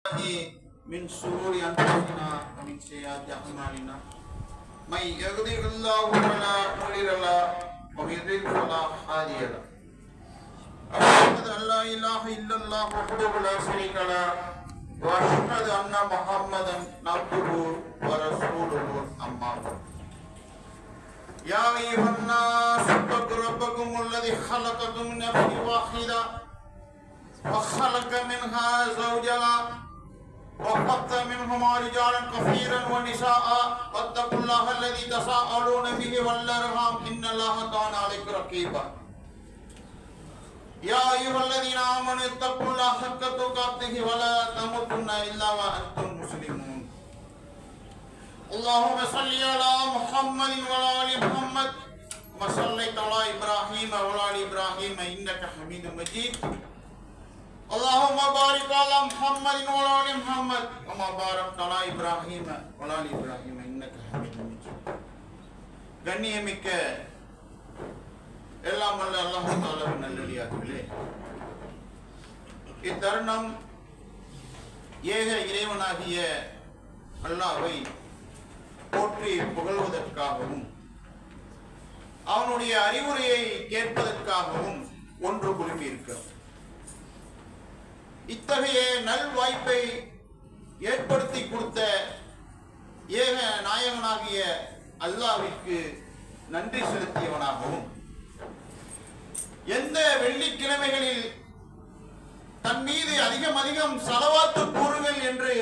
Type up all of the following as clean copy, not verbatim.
من شرور أنفسنا ومن سيئات أعمالنا من يهده الله فلا مضل له ومن يضلل فلا هادي له أشهد أن لا إله إلا الله وحده لا شريك له وأشهد أن محمدا عبده ورسوله أما بعد يا أيها الناس اتقوا ربكم الذي خلقكم من نفس واحدة وخلق منها زوجها وبث منهما رجالا كثيرا ونساء واتقوا الله الذي تساءلون به والأرحام إن الله كان عليكم رقيبا يا أيها الذين آمنوا اتقوا الله حق تقاته ولا تموتن إلا وأنتم مسلمون اللهم صل على محمد وعلى آل محمد كما صليت على إبراهيم وعلى آل إبراهيم إنك حميد مجيد اللهم بارك على محمد وعلى آل محمد كما باركت على إبراهيم وعلى آل إبراهيم إنك حميد مجيد கண்ணியமிக்க எல்லாம் வல்ல அல்லாஹ் தஆலாவின் நல்லடியார்களே, இத்தருணம் ஏக இறைவனாகிய அல்லாஹ்வை போற்றி புகழ்வதற்காகவும் அவனுடைய அறிவுரையை கேட்பதற்காகவும் ஒன்று குழுமி இருக்கிறோம். இத்தகைய நல் வாய்ப்பை ஏற்படுத்தி கொடுத்த ஏக நாயகனாகிய அல்லாஹ்விற்கு நன்றி செலுத்தியவனாகவும், எந்த வெள்ளிக்கிழமைகளில் தன் மீது அதிகம் ஸலவாத்து கூறுங்கள் என்று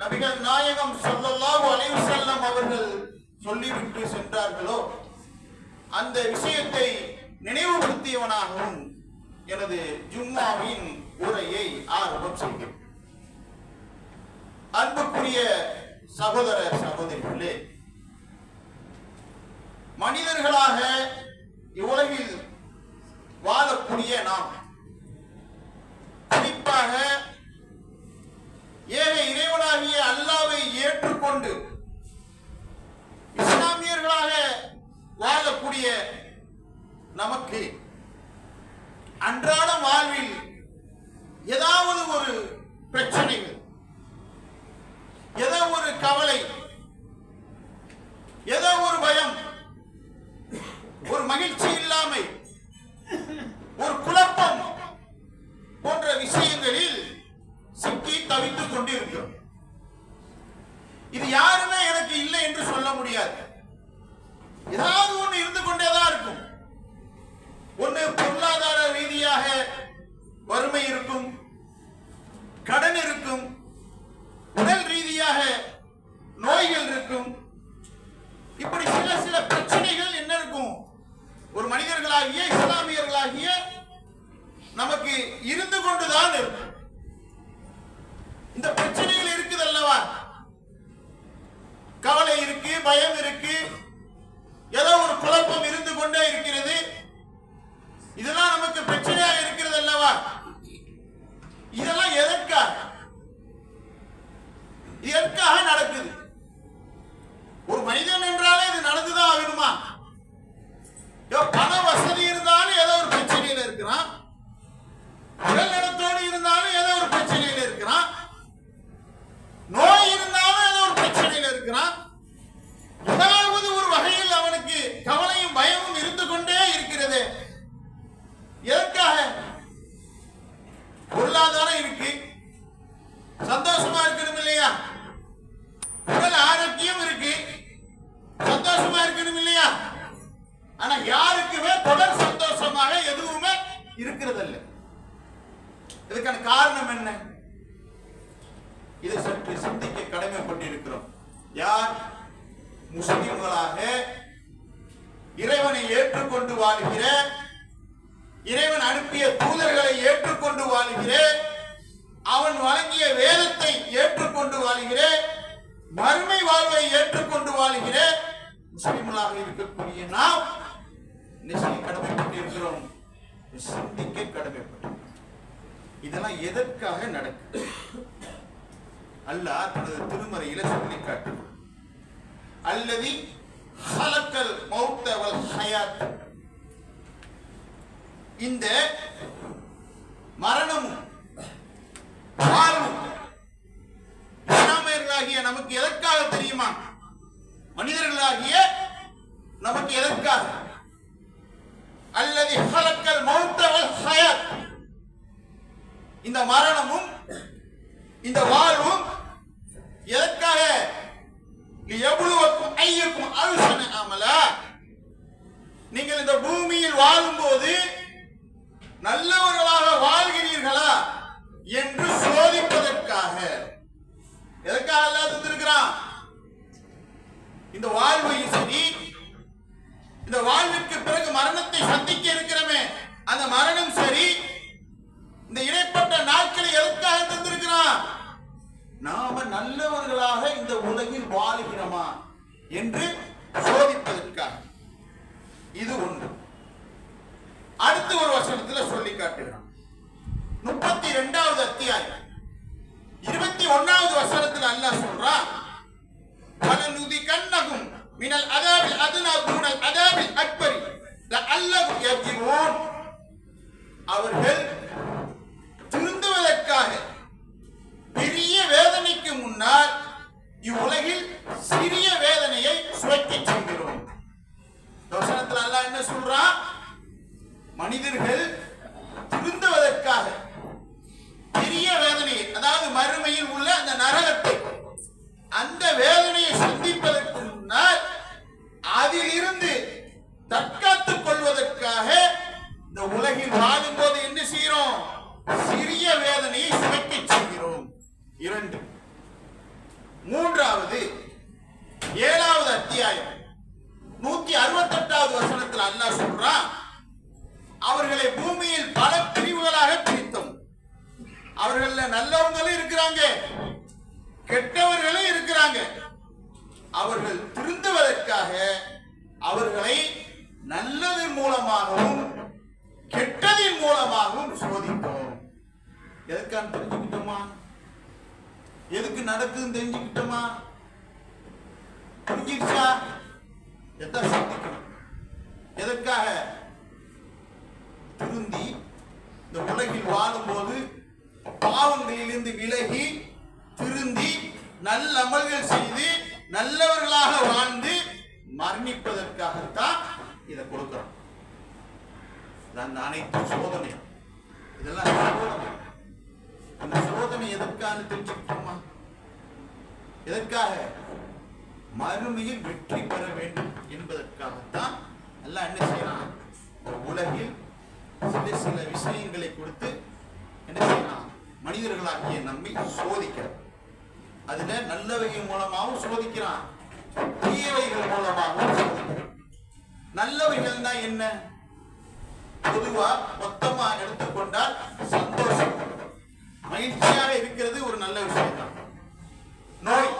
நபிகள் நாயகம் ஸல்லல்லாஹு அலைஹி வஸல்லம் அவர்கள் சொல்லிவிட்டு சென்றார்களோ அந்த விஷயத்தை நினைவுபடுத்தியவனாகவும் எனது ஜும்மாவின் உரையை ஆரம்பம் செய்கிறேன். அன்புக்குரிய சகோதர சகோதரிகளே, மனிதர்களாக இவ்வுலகில் வாழக்கூடிய நாம் குறிப்பாக ஏக இறைவனாகிய அல்லாஹ்வை ஏற்றுக்கொண்டு இஸ்லாமியர்களாக வாழக்கூடிய நமக்கு அன்றாட வாழ்வில் ஏதாவது ஒரு பிரச்சனைகள், ஏதோ ஒரு கவலை, ஏதோ ஒரு பயம், ஒரு மகிழ்ச்சி இல்லாமை, ஒரு குழப்பம் போன்ற விஷயங்களில் சிக்கி தவித்துக் கொண்டிருக்கிறோம். இது யாருமே எனக்கு இல்லை என்று சொல்ல முடியாது. ஏதாவது ஒன்று இருந்து கொண்டேதான் இருக்கும். ஒன்று பொருளாதார ரீதியாக வறுமை இருக்கும், கடன் இருக்கும், உடல் ரீதியாக நோய்கள் இருக்கும். இப்படி சில பிரச்சனைகள் என்ன இருக்கும், ஒரு மனிதர்களாகிய இஸ்லாமியர்களாகிய நமக்கு இருந்து கொண்டுதான் இருக்கும். இந்த பிரச்சனைகள் இருக்குது அல்லவா, கவலை இருக்கு, பயம் இருக்கு, ஏதோ ஒரு குழப்பம் இருந்து கொண்டே இருக்கிறது. இதெல்லாம் நமக்கு பிரச்சனையாக இருக்கிறது அல்லவா. இதெல்லாம் எதற்காக நடக்குது? ஒரு மனிதன் என்றாலே இது நடந்துதான் ஆகணுமா? பண வசதி இருந்தாலும் ஏதோ ஒரு பிரச்சனையில இருக்கிறான், உடல் நலத்தோடு இருந்தாலும் ஏதோ ஒரு பிரச்சனையில இருக்கிறான், நோய் இருந்தாலும் ஏதோ ஒரு பிரச்சனையில இருக்கிறான். ஏதாவது ஒரு வகையில் அவனுக்கு கவலையும் பயமும் இருந்து கொண்டே இருக்கிறது. எதற்காக? பொருளாதாரம் இருக்கு, சந்தோஷமா இருக்கணும் இல்லையா? உடல் ஆரோக்கியம் இருக்கு, சந்தோஷமா இருக்கணும் இல்லையா? ஆனா யாருக்குமே தொடர் சந்தோஷமாக எதுவுமே இருக்கிறது இல்லை. இதுக்கான காரணம் என்ன? இதை சற்று சிந்திக்க கடமைப்பட்டிருக்கிறோம். யார்? முஸ்லிம்களாக இறைவனை ஏற்றுக்கொண்டு வாழ்கிற, இறைவன் அனுப்பிய தூதர்களை ஏற்றுக்கொண்டு வாழ்கிற, அவன் வழங்கிய வேதத்தை ஏற்றுக்கொண்டு வாழ்கிற, மறுமை வாழ்வை ஏற்றுக்கொண்டு வாழ்கிற முஸ்லிம்களாக இருக்கக்கூடிய நாம் கடமைப்பட்டிருக்கிறோம், சிந்திக்க கடமைப்பட்டிருக்கிறோம். இதெல்லாம் எதற்காக நடக்குது? அல்லாஹ் தனது திருமறையில சொல்லி காட்டுகிறார். அல்லதி ஹலக்கல் மௌத்த வல் ஹயாத். இந்த மரணமும் வாழ்வும் இந்த வாழ்வும் எதற்காக? எவ்வளவுக்கும் ஐயக்கும் அல்சன அமலா, நீங்கள் இந்த பூமியில் வாழும்போது நல்லவர்களாக வாழ்கிறீர்களா என்று சோதிப்பதற்காக. எதற்காக அல்லாஹ் தந்திருக்கிறான்? இந்த வாழ்வையும் சரி, இந்த வாழ்விற்கு பிறகு மரணத்தை சந்திக்க இருக்கிறோமே அந்த மரணம் சரி, இந்த இடைப்பட்ட நாட்களை எதற்காக தந்திருக்கிறான்? நாம நல்லவர்களாக இந்த உலகில் வாழுகிறோமா என்று சோதிப்பதற்காக. இது ஒன்று. அடுத்து ஒரு வசனத்தில் சொல்லி காட்டுகிறான். 32வது அத்தியாயம் 21வது வசனத்தில் அல்லாஹ் சொல்றான், வலனுதிகன்னஹும் மினல் அதாபில் அத்னா துனல் அதாபில் அக்பரி லஅல்லஹும் யர்ஜிஊன். அவர்கள் திருந்துவதற்காக பெரிய வேதனைக்கு முன்னால் இவ்வுலகில் சிறிய வேதனையை சுவைக்கச் செய்கிறோம். வசனத்தில் அல்லாஹ் என்ன சொல்றான்? மனிதர்கள் திருந்துவதற்காக பெரிய வேதனையை, அதாவது மறுமையில் உள்ள அந்த நரகத்தை, அந்த வேதனையை சந்திப்பதற்கு முன்னால் அதிலிருந்து தற்காத்துக் கொள்வதற்காக இந்த உலகில் வாழும்போது என்ன செய்கிறோம்? சிறிய வேதனையை சுவைக்கச் செய்கிறோம். 2. மூன்றாவது 7வது அத்தியாயம் 168வது வசனத்தில் அல்லாஹ் சொல்றான், அவர்களை பூமியில் பல பிரிவுகளாக பிரித்தோம். அவர்கள் நல்லவங்களும் இருக்கிறாங்க, கெட்டவர்களும் இருக்கிறாங்க. அவர்கள் திருந்துவதற்காக அவர்களை நல்லதின் மூலமாகவும் கெட்டதின் மூலமாகவும் சோதித்தோம். எதுக்கான தெரிஞ்சுக்கிட்டோமா? எதுக்கு நடக்குதுன்னு தெரிஞ்சுக்கிட்டோமா? புரிஞ்சிருச்சா? எதான் சிந்திக்கணும். எதற்காக? திருந்தி இந்த உலகில் வாழும்போது பாவங்களிலிருந்து விலகி திருந்தி நல்ல அமல்கள் செய்து நல்லவர்களாக வாழ்ந்து மரணிப்பதற்காகத்தான் இதை கொடுக்கிறோம். அந்த அனைத்து சோதனை, இதெல்லாம் சோதனை. அந்த சோதனை எதற்காக தெரிஞ்சுக்கிட்டோமா? எதற்காக? மறுமையில் வெற்றி பெற வேண்டும் என்பதற்காகத்தான் எல்லாம் என்ன செய்யறான்? உலகில் சில விஷயங்களை கொடுத்து என்ன செய்யறான்? மனிதர்களாகிய நம்மை சோதிக்கிறான். அதுல நல்லவைகள் மூலமாகவும் சோதிக்கிறான், தீயவைகள் மூலமாகவும் சோதிக்கிறான். நல்லவைகள் தான் என்ன? பொதுவா மொத்தமா எடுத்துக்கொண்டால் சந்தோஷம், மகிழ்ச்சியாக இருக்கிறது ஒரு நல்ல விஷயம் தான். நோய்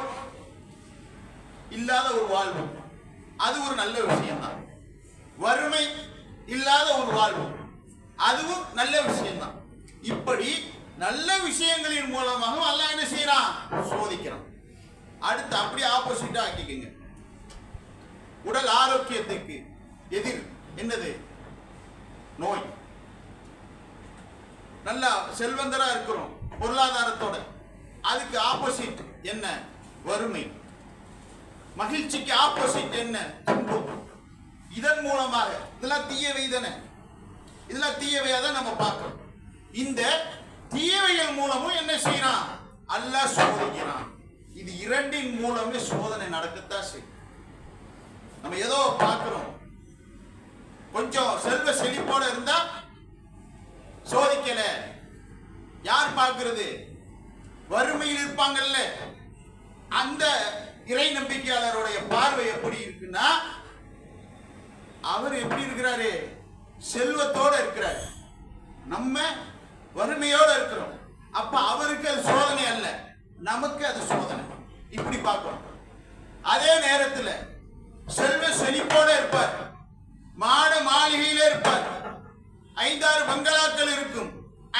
இல்லாத ஒரு வாழ்வு, அது ஒரு நல்ல விஷயம் தான். வறுமை இல்லாத ஒரு வாழ்வு, அதுவும் நல்ல விஷயம் தான். இப்படி நல்ல விஷயங்களின் மூலமாக அல்லாஹ் என்ன செய்யறான்? சோதிக்கிறான். அடுத்து அப்படியே ஆப்போசிட்டா ஆக்கிக்கங்க. உடல் ஆரோக்கியத்துக்கு எதிர் என்னது? நோய். நல்லா செல்வந்தரா இருக்கிறோம் பொருளாதாரத்தோட, அதுக்கு ஆப்போசிட் என்ன? வறுமை. மகிழ்ச்சிக்கு ஆப்போசிட் என்ன? துன்பம். இதன் மூலமாக இதெல்லாம் தீயவை தானே, இதெல்லாம் தீயவையா தான் நம்ம பார்க்கிறோம். இந்த தீயவைகள் மூலமும் என்ன செய்யறான்? அல்லாஹ் சோதிக்கிறான். இது இரண்டின் மூலமே சோதனை நடக்கத்தான் செய்யும். நம்ம ஏதோ பார்க்கிறோம், கொஞ்சம் செல்வ செழிப்போட இருந்தா சோதிக்கல. யார் பார்க்கிறது? வறுமையில் இருப்பாங்கல்ல, அந்த இறை நம்பிக்கையாளருடைய பார்வை எப்படி இருக்குன்னா, அவர் எப்படி இருக்கிறாரு? செல்வத்தோட இருக்கிறார், நம்ம வறுமையோட இருக்கிறோம். அப்ப அவருக்கு அது சோதனை அல்ல, நமக்கு அது சோதனை. இப்படி பார்க்கிறோம். அதே நேரத்தில் செல்வ செழிப்போட இருப்பார், மாட மாளிகையில இருப்பார், 5-6 பங்களாக்கள் இருக்கும்,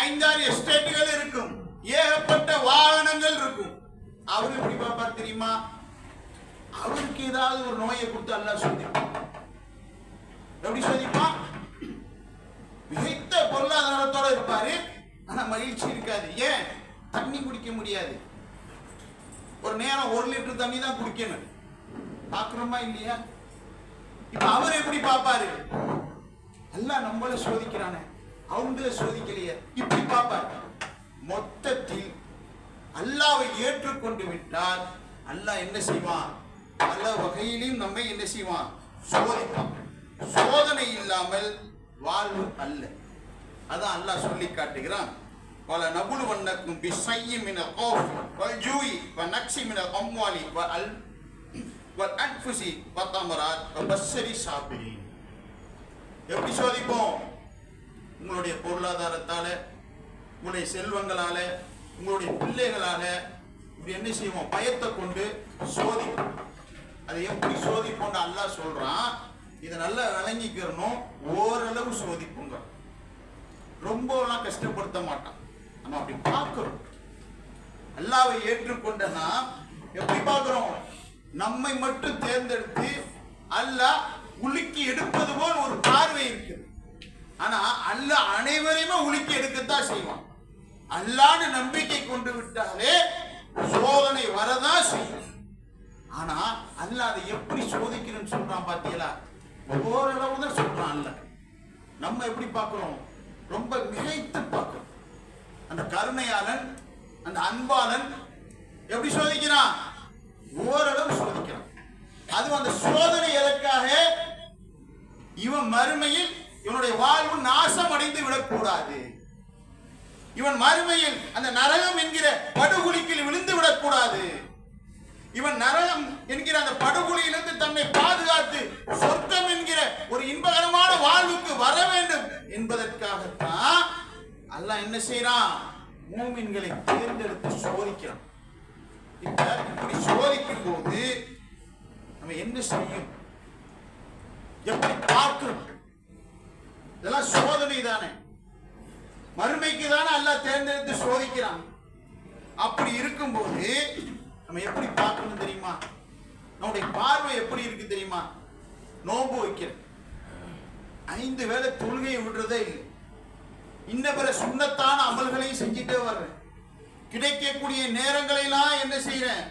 5-6 எஸ்டேட்டுகள் இருக்கும், ஏகப்பட்ட வாகனங்கள் இருக்கும். அவர் எப்படி பார்ப்பார் தெரியுமா? அவருக்கு ஏதாவது ஒரு நோயை கொடுத்து அல்லாஹ் சோதிப்பான். எப்படி சோதிப்பான்? மிகுந்த பொருளாதாரத்தோட இருப்பாரு, ஆனா மகிழ்ச்சி இருக்காது. ஏன்? தண்ணி குடிக்க முடியாது. ஒரு நேரம் 1 லிட்டர் தண்ணி தான் குடிக்கணும். பாக்குறோமா இல்லையா? இப்ப அவர் எப்படி பார்ப்பாரு? அல்லாஹ் நம்மள சோதிக்கிறானே, அவங்கள சோதிக்கலையே, இப்படி பார்ப்பார். மொத்தத்தில் அல்லாஹ்வை ஏற்றுக்கொண்டு விட்டால் அல்லாஹ் என்ன செய்வான்? பல வகையிலும் நம்மை என்ன செய்வான்? சோதிப்பான். சோதனை இல்லாமல் வாழ்வு அல்ல. அதான் அல்லாஹ் சொல்லி காட்டுகிறான். வல நபுலுவன்னக்கும் பிஷைஇ மினல் கௌஃபி வல் ஜூஇ வ நக்ஸி மினல் அம்வாலி வல் அன்ஃபுஸி வ தமராத் வ பஷ்ஷரி ஸாபிரீன். எப்படி சோதிப்போம்? உங்களுடைய பொருளாதாரத்தால, உங்களுடைய செல்வங்களால, உங்களுடைய பிள்ளைகளால இப்படி என்ன செய்வோம்? பயத்தை கொண்டு சோதிப்போம். அதை எப்படி சோதிப்போம்னு அல்லாஹ் சொல்றான். இதை நல்லா விளங்கிக்கிறணும். ஓரளவு சோதிப்புங்க, ரொம்பலாம் கஷ்டப்படுத்த மாட்டான். நம்ம அப்படி பார்க்கிறோம். அல்லாஹ்வை ஏற்றுக்கொண்டனா எப்படி பார்க்கிறோம்? நம்மை மட்டும் தேர்ந்தெடுத்து அல்லாஹ் உலுக்கி எடுப்பது போல் ஒரு பார்வை இருக்குது. ஆனா அல்லாஹ் அனைவரையுமே உலுக்கி எடுக்கத்தான் செய்வான். அல்லாஹ்னு நம்பிக்கை கொண்டு விட்டாலே சோதனை வரதான் செய்யும். ஆனா அல்லாஹ் அதை எப்படி சோதிக்கிறேன்னு சொல்றான் பாத்தீங்களா? ஓரளவு தான் சொல்றான். அல்ல நம்ம எப்படி பார்க்கிறோம்? ரொம்ப மிகைத்து பார்க்கிறோம். அந்த கருணையாளன், அந்த அன்பாளன் எப்படி சோதிக்கிறான்? ஓரளவு சோதிக்கிறான். அது அந்த சோதனை எதற்காக? இவன் மறுமையில் இவனுடைய வாழ்வு நாசம் அடைந்து விடக்கூடாது. இவன் மறுமையில் அந்த நரகம் என்கிற படுகொலிக்கில் விழுந்து விடக்கூடாது. இவன் நரகம் என்கிற அந்த படுகொலியிலிருந்து தன்னை பாதுகாத்து சொர்க்கம் என்கிற ஒரு இன்பகரமான வாழ்வுக்கு வர வேண்டும் என்பதற்காகத்தான் அல்லாஹ் என்ன செய்யறான்? மூமின்களை தேர்ந்தெடுத்து சோதிக்கிறான். இப்படி சோதிக்கும் போது நம்ம என்ன செய்யும்? எப்படி பார்க்கிறோம்? இதெல்லாம் சோதனை தானே. மறுமைக்கு தானே அல்லாஹ் தேர்ந்தெடுத்து சோதிக்கிறான். அப்படி இருக்கும்போது நம்ம எப்படி பார்க்கணும் தெரியுமா? நம்முடைய பார்வை எப்படி இருக்கு தெரியுமா? நோன்பு வைக்கிற 5 வேளை தொழுகையை விடுறதே இல்லை. இன்ன பிற சுண்ணத்தான அமல்களையும் செஞ்சுட்டே வர்றேன். கிடைக்கக்கூடிய நேரங்களெல்லாம் என்ன செய்யறேன்?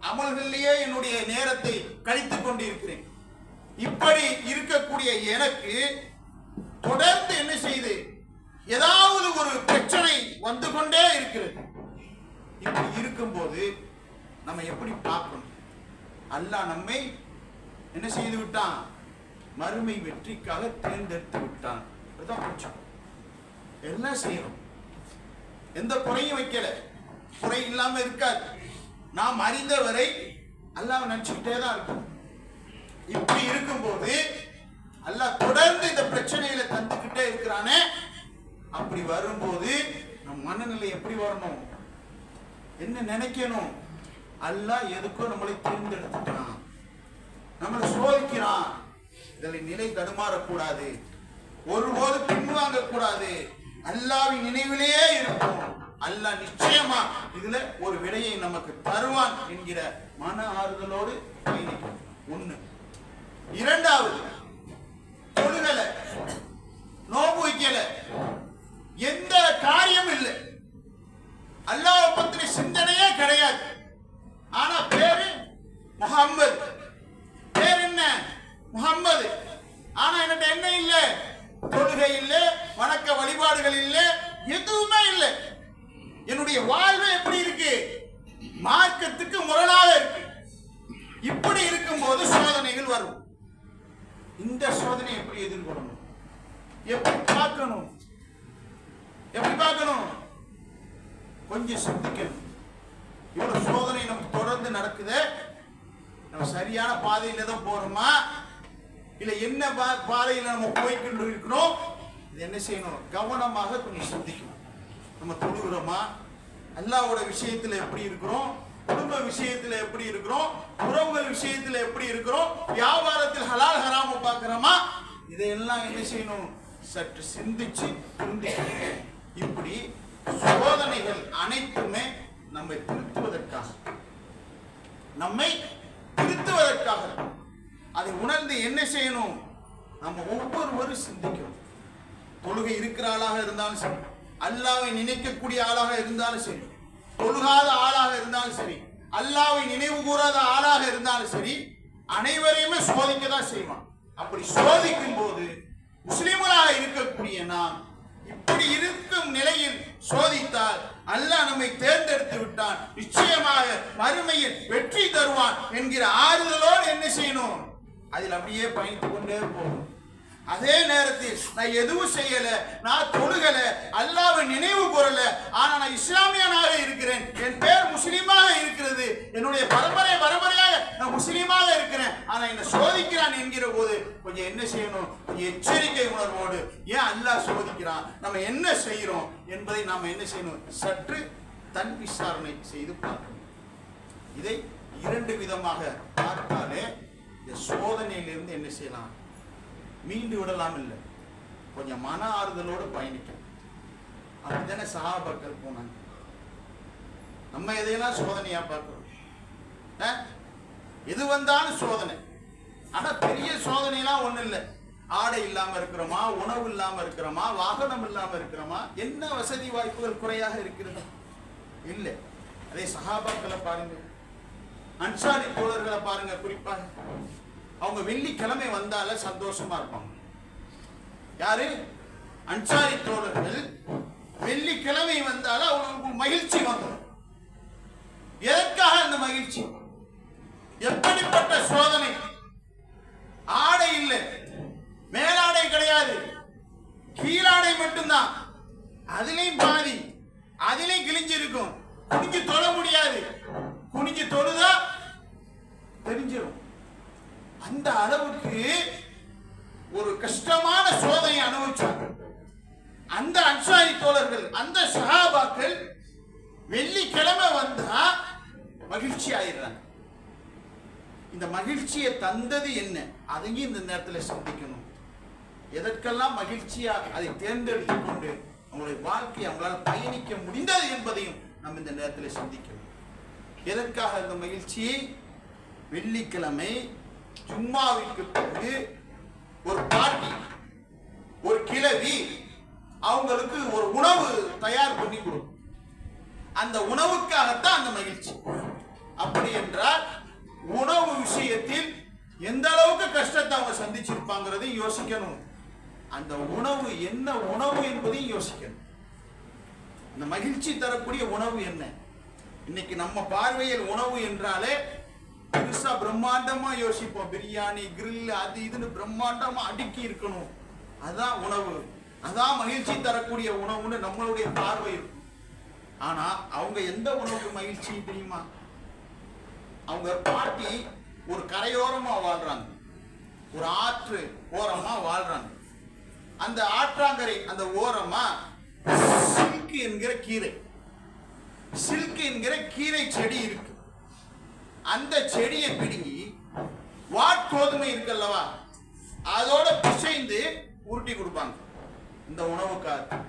அமல்களிலேயே என்னுடைய நேரத்தை கழித்துக் கொண்டு இருக்கிறேன். இப்படி இருக்கக்கூடிய எனக்கு தொடர்ந்து என்ன செய்து ஏதாவது ஒரு பிரச்சனை வந்து கொண்டே இருக்கிறது. இப்படி இருக்கும்போது நம்ம எப்படி பார்க்கணும்? அல்லாஹ் நம்மை என்ன செய்து விட்டான்? மறுமை வெற்றிக்காக தேர்ந்தெடுத்து விட்டான். எல்லாம் செய்யணும், எந்த குறையும் வைக்கல. குறை இல்லாம இருக்காது. நாம் அறிந்தவரை அல்லாஹ் நினைச்சுக்கிட்டே தான் இருக்கும். இப்படி இருக்கும்போது அல்லாஹ் தொடர்ந்து இந்த பிரச்சனையில தந்துக்கிட்டே இருக்கிறானே. அப்படி வரும்போது நம் மனநிலை எப்படி வரணும்? என்ன நினைக்கணும்? அல்லாஹ் எதுக்கோ நம்மளை தேர்ந்தெடுத்துட்டான், நம்மளை சோதிக்கிறான். இதில் நிலை தடுமாறக்கூடாது, ஒருபோது பின்வாங்க கூடாது. அல்லாஹ்வின் நினைவிலேயே இருக்கும். அல்லாஹ் நிச்சயமா இதுல ஒரு விடையை நமக்கு தருவான் என்கிற மன ஆறுதலோடு பயணிக்கும். ஒண்ணு. இரண்டாவது, தொழுகல, நோன்பு வைக்கல, எந்த காரியம் இல்லை, அல்லாஹ் பத்தின சிந்தனையே கிடையாது. ஆனா பேரு முஹம்மது. பேர் என்ன? முஹம்மது. ஆனா என்கிட்ட என்ன இல்ல? தொழுகை இல்ல, வணக்க வழிபாடுகள் இல்ல, எதுவுமே இல்லை. என்னுடைய வாழ்வு எப்படி இருக்கு? மார்க்கத்துக்கு முரணாக இருக்கு. இப்படி இருக்கும்போது சோதனைகள் வரும். இந்த சோதனை எப்படி எதிர்கொள்ளணும்? எப்படி பார்க்கணும்? எப்படி பார்க்கணும்? கொஞ்சம் சிந்திக்கணும். இவ்வளவு சோதனை நமக்கு தொடர்ந்து நடக்குது. நம்ம சரியான பாதையில தான் போறோமா, இல்ல என்ன பாதையில நம்ம போய்கொண்டு இருக்கிறோம்? இது என்ன செய்யணும்? கவனமாக கொஞ்சம் சிந்திக்கணும். நம்ம தொழுகிறோமா? அல்லாஹ்வோட விஷயத்துல எப்படி இருக்கிறோம்? குடும்ப விஷயத்துல எப்படி இருக்கிறோம்? உறவுகள் விஷயத்துல எப்படி இருக்கிறோம்? வியாபாரத்தில் ஹலால் ஹராம பார்க்கிறோமா? இதையெல்லாம் என்ன செய்யணும்? சற்று சிந்திச்சு புரிந்துக்கணும். இப்படி சோதனைகள் அனைத்துமே நம்மை திருத்துவதற்காக அதை உணர்ந்து என்ன செய்யணும்? நம்ம ஒவ்வொருவரும் சிந்திக்கணும். தொழுகை இருக்கிற ஆளாக இருந்தாலும் சரி, அல்லாஹ்வை நினைக்கக்கூடிய ஆளாக இருந்தாலும் சரி, தொழுகாத ஆளாக இருந்தாலும் சரி, அல்லாஹ்வை நினைவு கூறாத ஆளாக இருந்தாலும் சரி, அனைவரையுமே சோதிக்க தான் செய்வான். அப்படி சோதிக்கும் போது முஸ்லிம்களாக இருக்கக்கூடிய நாம் இப்படி இருக்கும் நிலையில் சோதித்தால் அல்லாஹ் நம்மை தேர்ந்தெடுத்து விட்டான், நிச்சயமாக மறுமையில் வெற்றி தருவான் என்கிற ஆறுதலோடு என்ன செய்யணும்? அதில் அப்படியே பயணித்துக் கொண்டே போகணும். அதே நேரத்தில் நான் எதுவும் செய்யல, நான் தொழுகல, அல்லாஹ்வை நினைவு கூறல, ஆனா நான் இஸ்லாமியனாக இருக்கிறேன், என் பேர் முஸ்லீமாக இருக்கிறது, என்னுடைய பரம்பரையாக நான் முஸ்லீமாக இருக்கிறேன், ஆனா என்ன சோதிக்கிறான் என்கிற போது கொஞ்சம் என்ன செய்யணும்? கொஞ்சம் எச்சரிக்கை உணர்வோடு ஏன் அல்லாஹ் சோதிக்கிறான், நம்ம என்ன செய்யறோம் என்பதை நாம என்ன செய்யணும்? சற்று தன் விசாரணை செய்து பார்க்கணும். இதை இரண்டு விதமாக பார்த்தாலே இந்த சோதனையிலிருந்து என்ன செய்யலாம்? மீண்டு விடலாம். இல்லை, கொஞ்சம் மன ஆறுதலோடு பயணிக்கணும். அப்படித்தானே சஹாபாக்கள் போனாங்க. நம்ம எதையெல்லாம் சோதனையா பார்க்கிறோம். எது வந்தாலும் சோதனை. ஆனா பெரிய சோதனைலாம் ஒண்ணு இல்லை. ஆடை இல்லாம இருக்கிறோமா, உணவு இல்லாம இருக்கிறோமா, வாகனம் இல்லாம இருக்கிறோமா, என்ன வசதி வாய்ப்புகள் குறையாக இருக்கிறது? இல்லை. அதே சஹாபாக்களை பாருங்க, அன்சாரி தோழர்களை பாருங்க. குறிப்பாக அவங்க வெள்ளிக்கிழமை வந்தால சந்தோஷமா இருப்பாங்க. யாரு? அன்சாரி தோழர்கள் வெள்ளிக்கிழமை வந்தால அவங்களுக்கு மகிழ்ச்சி வந்துடும். எதற்காக அந்த மகிழ்ச்சி? எப்படிப்பட்ட சோதனை? ஆடை இல்லை, மேலாடை கிடையாது, கீழாடை மட்டும்தான். அதிலையும் பாதி, அதிலையும் கிழிஞ்சிருக்கும். குனிஞ்சு தொழ முடியாது. குனிஞ்சு தொழுதா தெரிஞ்சிடும். அந்த அளவுக்கு ஒரு கஷ்டமான சோதனை அனுபவிச்சாங்க அந்த அன்சாரி தோழர்கள், அந்த சஹாபாக்கள். வெள்ளிக்கிழமை வந்தா மகிழ்ச்சி ஆயிடுறாங்க. இந்த மகிழ்ச்சியை தந்தது என்ன? அதையும் இந்த நேரத்தில் சிந்திக்கணும். எதற்கெல்லாம் மகிழ்ச்சியா அதை தேர்ந்தெடுத்துக் கொண்டு அவங்களுடைய வாழ்க்கையை அவங்களால் பயணிக்க முடிந்தது என்பதையும் நம்ம இந்த நேரத்தில் சிந்திக்கணும். எதற்காக இந்த மகிழ்ச்சியை? வெள்ளிக்கிழமை ஜும்மாவிற்கு பிறகு ஒரு பாட்டி, ஒரு கிழவி அவங்களுக்கு ஒரு உணவு தயார் பண்ணி கொடுக்கும். அந்த உணவுக்காகத்தான் அந்த மகிழ்ச்சி. அப்படி என்றால் உணவு விஷயத்தில் எந்த அளவுக்கு கஷ்டத்தை அவங்க சந்திச்சிருப்பாங்கிறதை யோசிக்கணும். அந்த உணவு என்ன உணவு என்பதையும் யோசிக்கணும். அந்த மகிழ்ச்சி தரக்கூடிய உணவு என்ன? இன்னைக்கு நம்ம பார்வையில் உணவு என்றாலே பெருசா பிரம்மாண்டமா யோசிப்போம். பிரியாணி, கிரில், அது இதுன்னு பிரம்மாண்டமா அடுக்கி இருக்கணும். அதான் உணவு, அதான் மகிழ்ச்சி தரக்கூடிய உணவுன்னு நம்மளுடைய பார்வை இருக்கும். ஆனா அவங்க எந்த உணவுக்கு மகிழ்ச்சி தெரியுமா? அவங்க பாட்டி ஒரு கரையோரமா வாழ்றாங்க, ஒரு ஆற்று ஓரமா வாழ்றாங்க. அந்த ஆற்றாங்கரை அந்த ஓரமா சில்க் என்கிற கீரை, சில்க் என்கிற கீரை செடி இருக்கு. அந்த செடியை பிடுங்கி வாட்கோதுமை இருக்கல்லவா, அதோட பிசைந்து உருட்டி கொடுப்பாங்க. இந்த உணவுக்காக,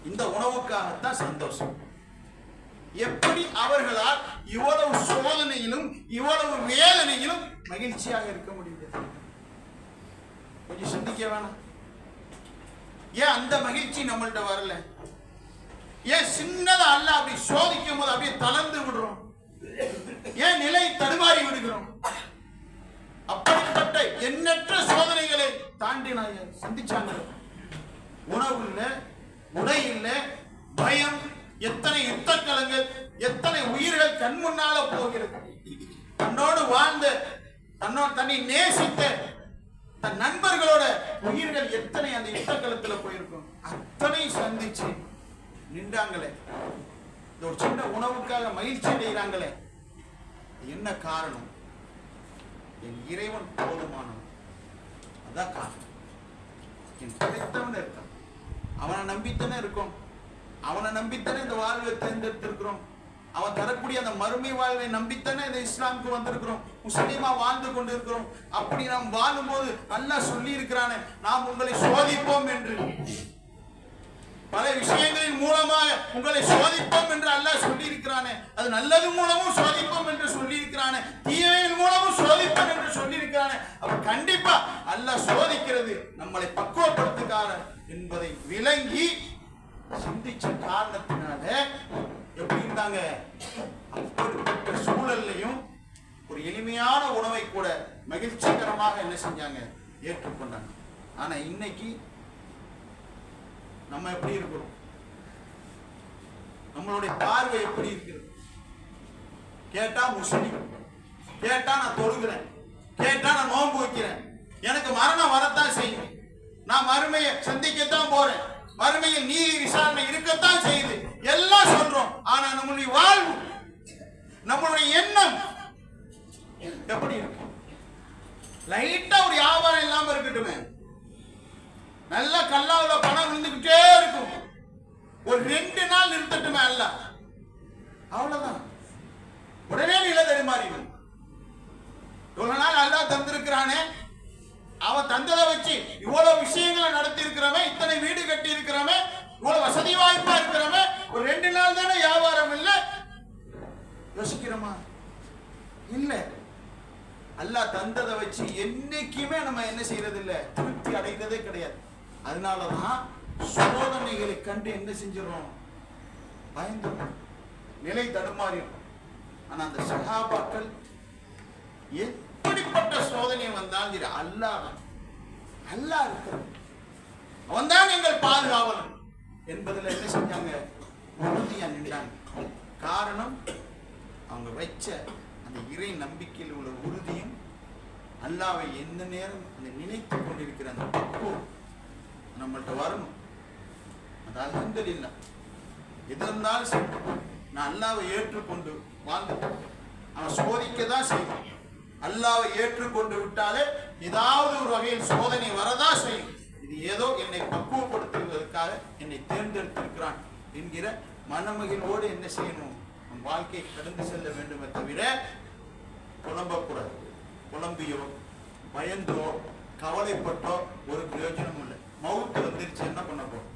இந்த உணவுக்காகத்தான் சந்தோஷம். எப்படி அவர்களால் இவ்வளவு சோதனையிலும் இவ்வளவு வேதனையிலும் மகிழ்ச்சியாக இருக்க முடியுது? கொஞ்சம் சிந்திக்க வேணாம்? ஏன் அந்த மகிழ்ச்சி நம்மள்ட்ட வரல? ஏன் சின்னதா அல்ல அப்படி சோதிக்கும் போது அப்படியே தளர்ந்து விடுறோம்? ஏன் நிலை தடுமாறி விடுகிறோம்? அப்படிப்பட்ட எண்ணற்ற சோதனைகளை தாண்டி நான் சந்திச்சாங்க. உணவு இல்லை, உடை இல்லை, பயம், எத்தனை யுத்தக்கலங்கள், எத்தனை உயிர்கள் கண் முன்னால போகிறது. தன்னோடு வாழ்ந்த, தன்னை நேசித்த தன் நண்பர்களோட உயிர்கள் எத்தனை அந்த யுத்தக்களத்துல போயிருக்கும். அத்தனை சந்திச்சு நின்றாங்களே, இந்த ஒரு சின்ன உணவுக்காக மகிழ்ச்சி அடைகிறாங்களே, என்ன காரணம்? என் இறைவன் போதுமானவன். அதான் காரணம். என் கிடைத்தவன் இருக்கான், அவனை நம்பித்தானே இருக்கும். அவனை நம்பித்தானே இந்த வாழ்வை தேர்ந்தெடுத்திருக்கிறோம். அவன் தரக்கூடிய அந்த மறுமை வாழ்வை நம்பித்தானே இந்த இஸ்லாமுக்கு வந்திருக்கிறோம், முஸ்லீமா வாழ்ந்து கொண்டு இருக்கிறோம். அப்படி நாம் வாழும்போது அல்லாஹ் சொல்லி இருக்கிறானே, நாம் உங்களை சோதிப்போம் என்று. பல விஷயங்களின் மூலமாக உங்களை சோதிப்போம் என்று அல்லாஹ் சொல்லி இருக்கிறானே, அது நல்லது மூலமும் சோதிப்போம் என்று சொல்லி இருக்கிறானே, தீமையின் மூலமும் சோதிப்போம் என்று சொல்லி இருக்கிறானே. அப்ப கண்டிப்பா அல்லாஹ் சோதிக்கிறது நம்மளை பக்குவப்படுத்துக்கான என்பதை விளங்கி சிந்திச்ச காரணத்தினால எப்படி இருந்தாங்க? அப்படிப்பட்ட சூழல்லையும் ஒரு எளிமையான உணவை கூட மகிழ்ச்சிகரமாக என்ன செஞ்சாங்க? ஏற்றுக்கொண்டாங்க. ஆனா இன்னைக்கு நம்ம எப்படி இருக்கிறோம்? நம்மளுடைய பார்வை எப்படி இருக்கிறது? கேட்டா முஸ்லிம், கேட்டா நான் தொழுகிறேன், கேட்டா நான் நோன்பு வைக்கிறேன், எனக்கு மரணம் வரத்தான் செய்யும், நான் மறுமையை சந்திக்கத்தான் போறேன், மறுமையில் நீதி விசாரணை இருக்கத்தான் செய்யுது, எல்லாம் சொல்றோம். ஆனா நம்மளுடைய வாழ்வு, நம்மளுடைய எண்ணம் எப்படி இருக்கு? லைட்டா ஒரு வியாபாரம் இல்லாம இருக்கட்டுமே, நல்ல கல்லாவுல பணம் விழுந்துகிட்டே இருக்கும், ஒரு 2 நாள் நிறுத்தட்டுமே அல்ல, அவ்வளவுதான், உடனே நில தடுமாறிடும். இவ்வளவு நாள் அல்லாஹ் தந்திருக்கிறானே, அவன் தந்ததை வச்சு இவ்வளவு விஷயங்களை நடத்தி இருக்கிறவன், இத்தனை வீடு கட்டி இருக்கிறவன், இவ்வளவு வசதி வாய்ப்பா இருக்கிறவன், ஒரு 2 நாள் தானே வியாபாரம் இல்லை, யோசிக்கிறோமா? இல்ல. அல்லாஹ் தந்ததை வச்சு என்னைக்குமே நம்ம என்ன செய்யறது இல்ல, திருப்தி அடைகிறதே கிடையாது. அதனாலதான் சோதனைகளை கண்டு என்ன செஞ்சிடறோம், பயந்து நிலை தடுமாறிடும். ஆனா அந்த சஹாபாக்கள் எப்படிப்பட்ட சோதனை வந்தாலும் சரி, அல்லாஹ் இருக்கிறான், அவன் தான் எங்கள் பாதுகாவலன் என்பதில் என்ன செஞ்சாங்க, உறுதியா நின்றாங்க. காரணம் அவங்க வச்ச அந்த இறை நம்பிக்கையில் உள்ள உறுதியும், அல்லாஹ்வை எந்த நேரம் அந்த நினைத்துக் கொண்டிருக்கிற அந்த பக்குவம் நம்மள்ட்ட வரணும். அது அல்ஹம்துலில்லாஹ், எது இருந்தாலும் சரி நான் அல்லாஹ்வை ஏற்றுக்கொண்டு வாழ்ந்துட்டேன். அவன் சோதிக்க தான் செய்வான். அல்லாஹ்வை ஏற்றுக்கொண்டு விட்டாலே ஏதாவது ஒரு வகையில் சோதனை வரதான் செய்யும். இது ஏதோ என்னை பக்குவப்படுத்துவதற்காக என்னை தேர்ந்தெடுத்திருக்கிறான் என்கிற மனமகிழ்வோடு என்ன செய்யணும், நம் வாழ்க்கையை கடந்து செல்ல வேண்டுமே தவிர புலம்பக்கூடாது. புலம்பியோ பயந்தோ கவலைப்பட்டோ ஒரு பிரயோஜனமும் இல்லை. மவுத்து வந்துருச்சு, என்ன பண்ண போறோம்?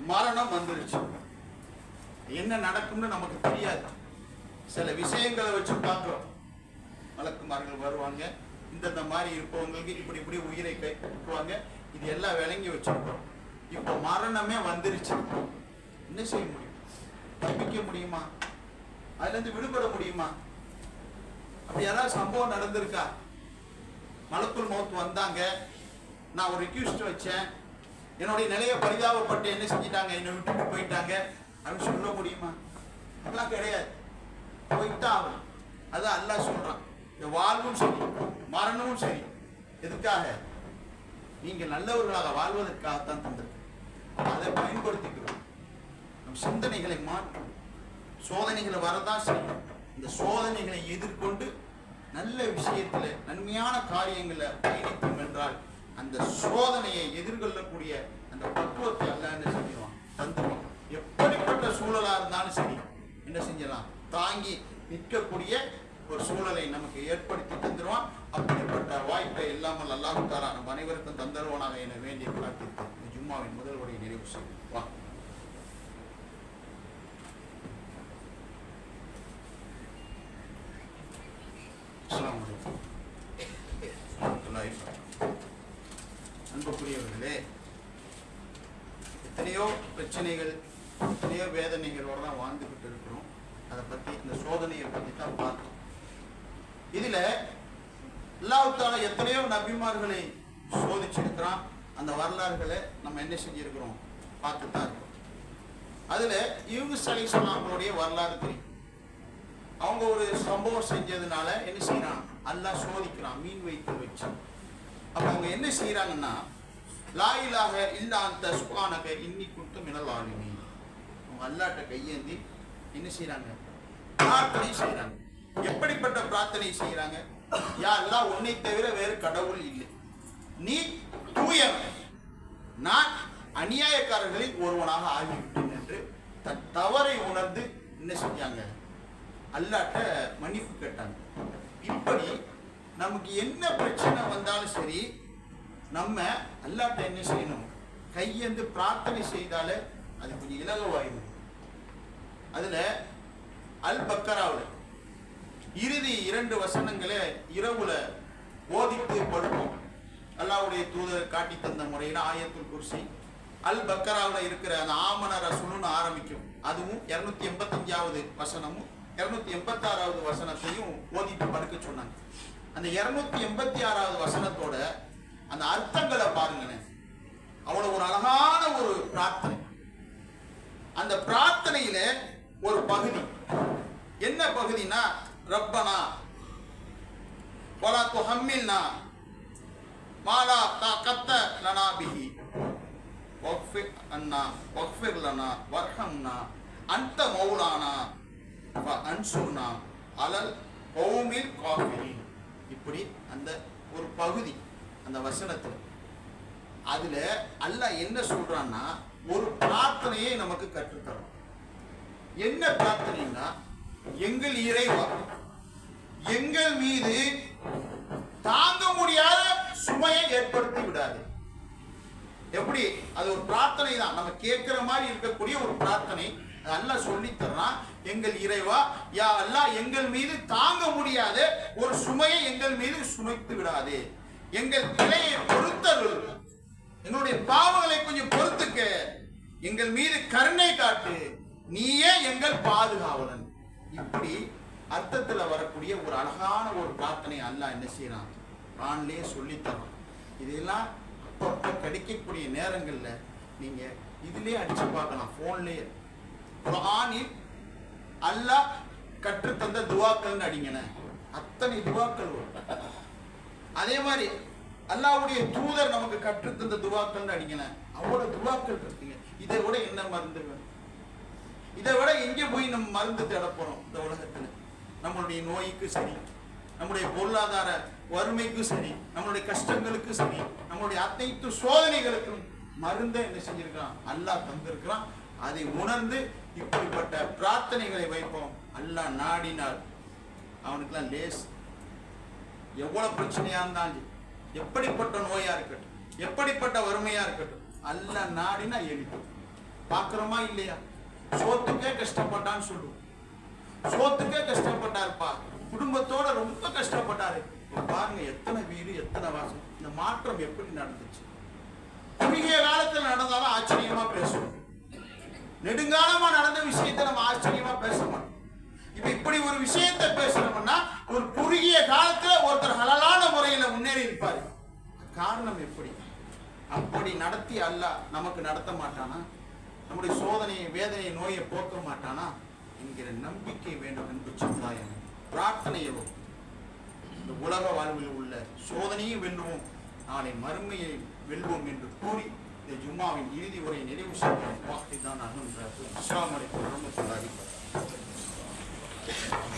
மரணம் வந்துருச்சு, என்ன நடக்கும்னு நமக்கு தெரியாது. சில விஷயங்களை வச்சு பார்க்கிறோம், மலக்குமார்கள் வருவாங்க, இந்த மாதிரி இருப்பவங்களுக்கு இப்படி இப்படி உயிரை கைப்பற்றுவாங்க, இது எல்லாம் விளங்கி வச்சிருக்கோம். இப்போ மரணமே வந்துருச்சு, என்ன செய்ய முடியும்? தப்பிக்க முடியுமா? அதுல இருந்து விடுபட முடியுமா? அப்படி யாராவது சம்பவம் நடந்திருக்கா? மலக்குள் மௌத் வந்தாங்க, நான் ஒரு ரிக்வெஸ்ட் வச்சேன், என்னுடைய நிலையை பரிதாபப்பட்டு என்ன செஞ்சிட்டாங்க, என்னை விட்டுட்டு போயிட்டாங்க அப்படின்னு சொல்ல முடியுமா? அதெல்லாம் கிடையாது, போயிட்டா ஆகும். அதான் அல்லாஹ் சொல்றான், இந்த வாழ்வும் சரி மரணமும் சரி எதுக்காக? நீங்க நல்லவர்களாக வாழ்வதற்காகத்தான் தந்திருக்கு. அதை பயன்படுத்திக்கிறோம். நம் சிந்தனைகளை மாற்றும். சோதனைகளை வரதான் செய்யும். இந்த சோதனைகளை எதிர்கொண்டு நல்ல விஷயத்துல நன்மையான காரியங்களை பயணித்தோம் என்றால் அந்த சோதனையை எதிர்கொள்ளக்கூடிய அந்த பக்குவத்தை அல்லாஹ் என்ன செஞ்சிருவான், தந்துருவான். எப்படிப்பட்ட சூழலா இருந்தாலும் சரி என்ன செஞ்சலாம், தாங்கி நிற்கக்கூடிய ஒரு சூழலை நமக்கு ஏற்படுத்தி தந்துருவான். அப்படிப்பட்ட வாய்ப்பை இல்லாமல் அல்லாஹ் தஆலா நம் அனைவருக்கும் தந்தருவானாக என வேண்டிய பிரார்த்தித்து ஜும்மாவின் முதல் உரையை நிறைவு செய்வோம். அன்புக்குரியவர்களே, எத்தனையோ பிரச்சனைகள், எத்தனையோ வேதனைகளோடு தான் வாழ்ந்துகிட்டு இருக்கிறோம். அதை பத்தி, இந்த சோதனையை பத்தி தான் பார்த்தோம். இதுல அல்லாஹ் தஆலா எத்தனையோ நபிமார்களை சோதிச்சிருக்கிறான். அந்த வரலாறுகளை நம்ம என்ன செஞ்சிருக்கிறோம், பார்த்துதான் இருக்கோம். அதுல யூனுஸ் அலைஹிஸ்ஸலாமுடைய வரலாறு தெரியும். அவங்க ஒரு சம்பவம் செஞ்சதுனால என்ன செய்யறான், அல்லாஹ் சோதிக்கிறான், மீன் வைத்து வச்சு. அப்ப அவங்க என்ன செய்யறாங்கன்னா, லா இலாஹ இல்லா அன்த சுப்ஹானக இன்னி குன்து மினல் ஆலிமீன். அவங்க அல்லாஹ்ட்ட கையேந்தி என்ன செய்யறாங்க, பிரார்த்தனை செய்யறாங்க. எப்படிப்பட்ட பிரார்த்தனை செய்யறாங்க? யா அல்லாஹ், உன்னை தவிர வேறு கடவுள் இல்லை, நீ தூயவன், நான் அநியாயக்காரர்களில் ஒருவனாக ஆகிவிட்டேன் என்று தன் தவறை உணர்ந்து என்ன செஞ்சாங்க, அல்லாஹ்ட்ட மன்னிப்பு கேட்டாங்க. இப்படி நமக்கு என்ன பிரச்சனை வந்தாலும் சரி, நம்ம அல்லாஹ்ட்ட என்ன செய்யணும், கையேந்து பிரார்த்தனை செய்தாலே அது கொஞ்சம் இலகுவாயிடும். அதுல அல் பக்கராவில் இறுதி 2 வசனங்களை இரவுல ஓதித்து படுப்போம். அல்லாஹ்வுடைய தூதர் காட்டி தந்த முறையில் ஆயத்துல் குர்சி அல் பக்கராவில் இருக்கிற அந்த ஆமன ரசூலுன்னு ஆரம்பிக்கும். அதுவும் 285வது வசனமும் 286வது வசனத்தையும் ஓதிட்டு படுக்க சொன்னாங்க. அந்த 286வது வசனத்தோட அந்த அர்த்தங்களை பாருங்களேன், அவ்வளவு ஒரு அழகான ஒரு பிரார்த்தனை. அந்த பிரார்த்தனையில ஒரு பகுதி, என்ன பகுதினா, ரப்பனா வலா துஹம்மில்னா மாலா தாகத்த லனா பிஹி வக்ஃபிர் அன்னா வக்ஃபிர் லனா வர்ஹம்னா அன்த மௌலானா ஃபஅன்சுர்னா அலல் கௌமில் காஃபிரின். இப்படி அந்த ஒரு பகுதி அந்த வசனத்துல, அதுல அல்லாஹ் என்ன சொல்றான்னா ஒரு பிரார்த்தனையை நமக்கு கற்றுத்தரும். என்ன பிரார்த்தனைன்னா, எங்கள் இறைவா எங்கள் மீது தாங்க முடியாத சுமையை ஏற்படுத்தி விடாது. எப்படி? அது ஒரு பிரார்த்தனை தான், நம்ம கேட்கிற மாதிரி இருக்கக்கூடிய ஒரு பிரார்த்தனை. அல்லாஹ் சொல்லி தர்றான், எங்கள் இறைவா யா அல்லாஹ் எங்கள் மீது தாங்க முடியாத ஒரு சுமையை எங்கள் மீது சுமைத்து விடாதே, எங்கள் பிழையை பொறுத்தருள், எங்களுடைய பாவங்களை கொஞ்சம் பொறுத்துக்க, எங்கள் மீது கருணை காட்டு, நீயே எங்கள் பாதுகாவலன். இப்படி அர்த்தத்துல வரக்கூடிய ஒரு அழகான ஒரு பிரார்த்தனை அல்லாஹ் என்ன செய்யறான், குர்ஆன்லயே சொல்லித்தரான். இதெல்லாம் அப்பப்போ கிடைக்கக்கூடிய நேரங்கள்ல நீங்க இதுலயே அடிச்சு பார்க்கலாம், போன்லயே. குர்ஆனில் அல்லாஹ் கற்றுத்தந்த துவாக்கள் அடிங்கன, அத்தனை துவாக்கள் வரும். அதே மாதிரி அல்லாஹ்வுடைய தூதர் நமக்கு கற்றுத்தந்த துவாக்கள் அடிங்கன, அவ்வளவு துவாக்கள் இருக்குங்க. இதை விட என்ன மருந்து வேணும்? இதை விட எங்கே போய் நம்ம மருந்து தேட போறோம் இந்த உலகத்துல? நம்மளுடைய நோய்க்கு சரி, நம்முடைய பொருளாதார வறுமைக்கு சரி, நம்மளுடைய கஷ்டங்களுக்கு சரி, நம்மளுடைய அனைத்து சோதனைகளுக்கும் மருந்தை என்ன செஞ்சிருக்கான்? அல்லாஹ் தந்திருக்கிறான். அதை உணர்ந்து இப்படிப்பட்ட பிரார்த்தனைகளை வைப்போம். அல்லாஹ் நாடினால் அவனுக்குலாம் லேஸ். எவ்வளவு பிரச்சனையா இருந்தாலும், எப்படிப்பட்ட நோயா இருக்கட்டும், எப்படிப்பட்ட வறுமையா இருக்கட்டும், அல்லாஹ் நாடினா எளிக்கும். பார்க்கிறோமா இல்லையா? சோத்துக்கே கஷ்டப்பட்டான்னு சொல்லுவோம். சோத்துக்கே கஷ்டப்பட்டாருப்பா, குடும்பத்தோட ரொம்ப கஷ்டப்பட்டாரு. பாருங்க எத்தனை வீடு, எத்தனை வாசம். இந்த மாற்றம் எப்படி நடந்துச்சு? குறுகிய காலத்தில் நடந்தாலும் ஆச்சரியமா பேசுவோம், நெடுங்காலமா நடந்த விஷயத்தை நம்ம ஆச்சரியமா பேச மாட்டோம். இப்ப இப்படி ஒரு விஷயத்தை பேசணும்னா ஒரு குறுகிய காலத்துல ஒருத்தர் ஹலாலான முறையில முன்னேறி இருப்பாரு. காரணம் எப்படி? அப்படி நடத்தி அல்லாஹ் நமக்கு நடத்த மாட்டானா? நம்முடைய சோதனையை, வேதனையை, நோயை போக்க மாட்டானா என்கிற நம்பிக்கை வேண்டும் என்று சமுதாயம். பிரார்த்தனையவும் இந்த உலக வாழ்வில் உள்ள சோதனையை வெல்லுவோம், நாளை மறுமையை வெல்வோம் என்று கூறி இந்த ஜும்மாவின் இறுதி உரையை நிறைவு செய்வோம். வாக்கை தான் அஸ்ஸலாமு அலைக்கும் வரஹ்மத்துல்லாஹி வபரகாத்துஹு.